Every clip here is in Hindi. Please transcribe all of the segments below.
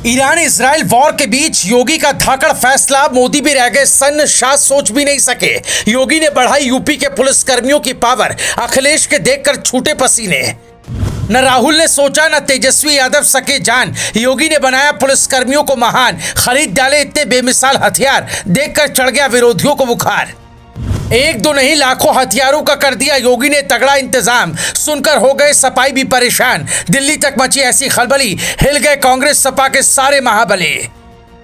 ईरान इजराइल वॉर के बीच योगी का धाकड़ फैसला, मोदी भी रह गए सन्न, शाह सोच भी नहीं सके। योगी ने बढ़ाई यूपी के पुलिस कर्मियों की पावर, अखिलेश के देखकर छूटे पसीने। न राहुल ने सोचा न तेजस्वी यादव सके जान, योगी ने बनाया पुलिस कर्मियों को महान, खरीद डाले इतने बेमिसाल हथियार, देखकर चढ़ गया विरोधियों को बुखार। एक दो नहीं लाखों हथियारों का कर दिया योगी ने तगड़ा इंतजाम, सुनकर हो गए सपाई भी परेशान। दिल्ली तक मची ऐसी खलबली, हिल गए कांग्रेस सपा के सारे महाबली।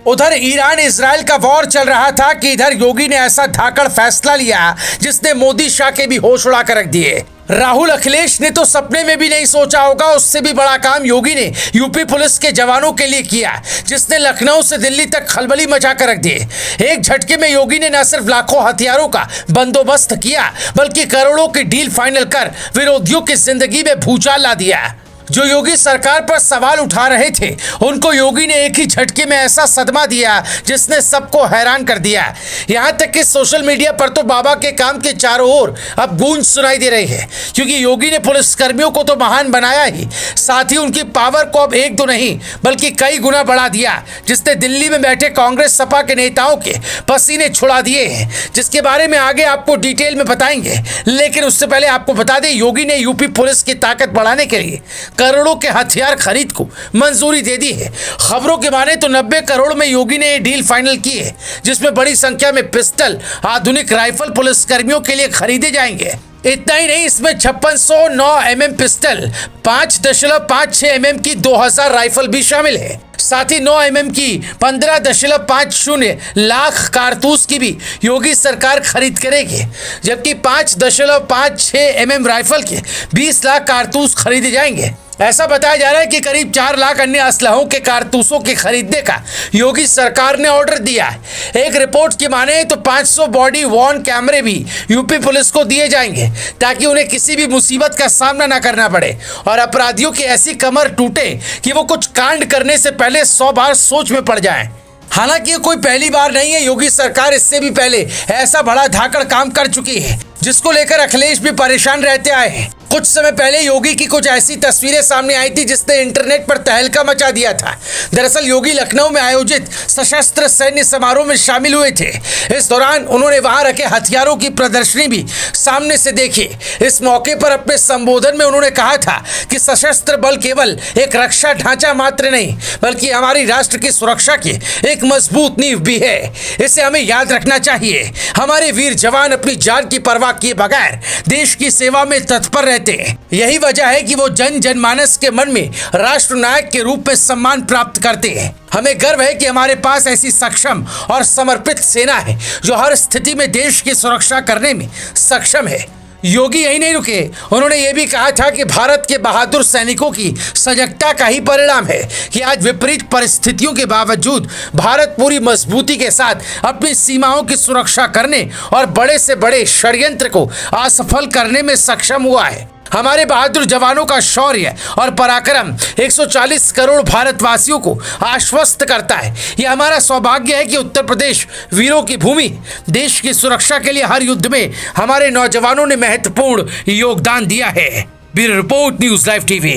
उधर ईरान इजराइल का वॉर चल रहा था कि इधर योगी ने ऐसा धाकड़ फैसला लिया जिसने मोदी शाह के भी होश उड़ा कर रख दिए। राहुल अखिलेश ने तो सपने में भी नहीं सोचा होगा, उससे भी बड़ा काम योगी ने यूपी पुलिस के जवानों के लिए किया, जिसने लखनऊ से दिल्ली तक खलबली मचा कर रख दी। एक झटके में योगी ने न सिर्फ लाखों हथियारों का बंदोबस्त किया, बल्कि करोड़ों की डील फाइनल कर विरोधियों की जिंदगी में भूचाल ला दिया। जो योगी सरकार पर सवाल उठा रहे थे, उनको योगी ने एक ही झटके में ऐसा सदमा दिया जिसने सबको हैरान कर दिया। यहाँ तक कि सोशल मीडिया पर तो बाबा के काम के चारों ओर अब गूंज सुनाई दे रही है, क्योंकि योगी ने पुलिसकर्मियों को तो महान बनाया ही, साथ ही उनकी पावर को अब एक दो नहीं बल्कि कई गुना बढ़ा दिया, जिसने दिल्ली में बैठे कांग्रेस सपा के नेताओं के पसीने छुड़ा दिए हैं, जिसके बारे में आगे आपको डिटेल में बताएंगे। लेकिन उससे पहले आपको बता दें, योगी ने यूपी पुलिस की ताकत बढ़ाने के लिए करोड़ों के हथियार खरीद को मंजूरी दे दी है। खबरों के माने तो 90 करोड़ में योगी ने डील फाइनल की है, जिसमें बड़ी संख्या में पिस्टल, आधुनिक राइफल पुलिसकर्मियों के लिए खरीदे जाएंगे। इतना ही नहीं, इसमें 5609 mm पिस्टल, 5.56 mm की 2000 राइफल भी शामिल है। साथ ही 9 mm की 15.50 लाख कारतूस की भी योगी सरकार खरीद करेगी, जबकि 5.56 mm राइफल के 20 लाख कारतूस खरीदे जाएंगे। ऐसा बताया जा रहा है कि करीब 4 लाख अन्य असलहों के कारतूसों के खरीदने का योगी सरकार ने ऑर्डर दिया है। एक रिपोर्ट की माने तो 500 बॉडी वॉर्न कैमरे भी यूपी पुलिस को दिए जाएंगे, ताकि उन्हें किसी भी मुसीबत का सामना न करना पड़े और अपराधियों की ऐसी कमर टूटे कि वो कुछ कांड करने से पहले 100 बार सोच में पड़ जाएं। हालांकि ये कोई पहली बार नहीं है, योगी सरकार इससे भी पहले ऐसा बड़ा धाकड़ काम कर चुकी है, जिसको लेकर अखिलेश भी परेशान रहते आए हैं। कुछ समय पहले योगी की कुछ ऐसी तस्वीरें सामने आई थी जिसने इंटरनेट पर तहलका मचा दिया था। दरअसल योगी लखनऊ में आयोजित सशस्त्र सैन्य समारोह में शामिल हुए थे। इस दौरान उन्होंने वहां रखे हथियारों की प्रदर्शनी भी सामने से देखी। इस मौके पर अपने संबोधन में उन्होंने कहा था कि सशस्त्र बल केवल एक रक्षा ढांचा मात्र नहीं, बल्कि हमारी राष्ट्र की सुरक्षा की एक मजबूत नींव भी है। इसे हमें याद रखना चाहिए। हमारे वीर जवान अपनी जान की परवाह किए बगैर देश की सेवा में तत्पर रहते हैं। यही वजह है कि वो जन जनमानस के मन में राष्ट्र नायक के रूप में सम्मान प्राप्त करते हैं। हमें गर्व है कि हमारे पास ऐसी सक्षम और समर्पित सेना है जो हर स्थिति में देश की सुरक्षा करने में सक्षम है। योगी यही नहीं रुके, उन्होंने ये भी कहा था कि भारत के बहादुर सैनिकों की सजगता का ही परिणाम है कि आज विपरीत परिस्थितियों के बावजूद भारत पूरी मजबूती के साथ अपनी सीमाओं की सुरक्षा करने और बड़े से बड़े षड्यंत्र को असफल करने में सक्षम हुआ है। हमारे बहादुर जवानों का शौर्य और पराक्रम 140 करोड़ भारतवासियों को आश्वस्त करता है। यह हमारा सौभाग्य है कि उत्तर प्रदेश वीरों की भूमि, देश की सुरक्षा के लिए हर युद्ध में हमारे नौजवानों ने महत्वपूर्ण योगदान दिया है। Bureau report, news live TV.